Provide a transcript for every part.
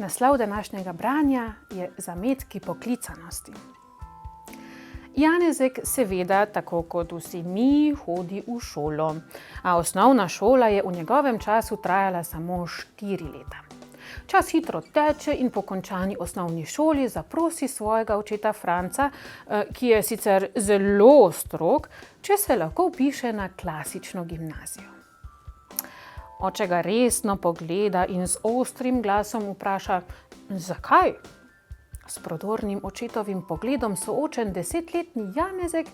Naslov današnjega branja je Zametki poklicanosti. Janezek seveda, tako kot vsi mi, hodi v šolo, a osnovna šola je v njegovem času trajala samo 4 leta. Čas hitro teče in po končani osnovni šoli zaprosi svojega očeta Franca, ki je sicer zelo strog, če se lahko vpiše na klasično gimnazijo. Oče ga resno pogleda in z ostrim glasom vpraša, zakaj? S prodornim očetovim pogledom soočen 10-letni Janezek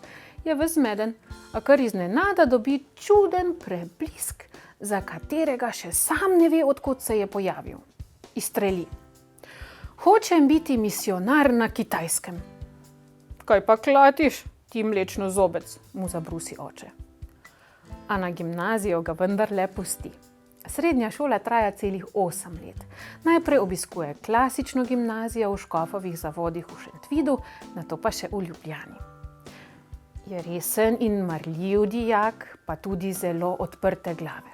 je ves zmeden, a kar iznenada dobi čuden preblisk, za katerega še sam ne ve, od kod se je pojavil. Izstreli: hočem biti misijonar na Kitajskem. Kaj pa klatiš, ti mlečnozobec, mu zabrusi oče. A na gimnazijo ga vendarle pusti. Srednja šola traja celih 8 let. Najprej obiskuje klasično gimnazijo v Škofovih zavodih v Šentvidu, nato pa še v Ljubljani. Je resen in marljiv dijak, pa tudi zelo odprte glave.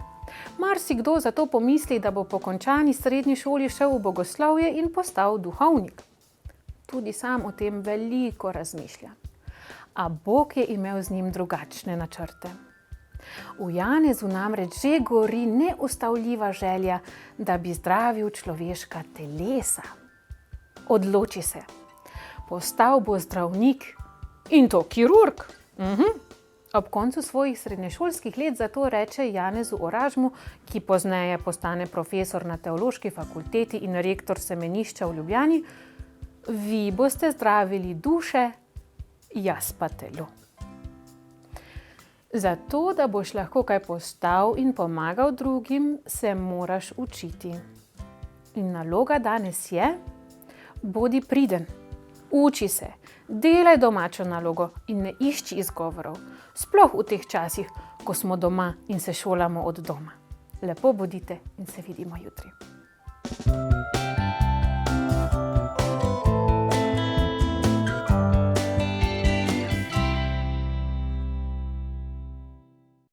Marsikdo zato pomisli, da bo po končani srednji šoli šel v bogoslovje in postal duhovnik. Tudi sam o tem veliko razmišlja. A Bog je imel z njim drugačne načrte. V Janezu namreč že gori neustavljiva želja, da bi zdravil človeška telesa. Odloči se. Postal bo zdravnik, in to kirurg. Ob koncu svojih srednješolskih let zato reče Janezu Oražmu, ki pozneje postane profesor na Teološki fakulteti in rektor semenišča v Ljubljani: vi boste zdravili duše, jaz pa telo. Zato, da boš lahko kaj postal in pomagal drugim, se moraš učiti. In naloga danes je: bodi priden, uči se, delaj domačo nalogo in ne išči izgovorov, sploh v teh časih, ko smo doma in se šolamo od doma. Lepo bodite in se vidimo jutri.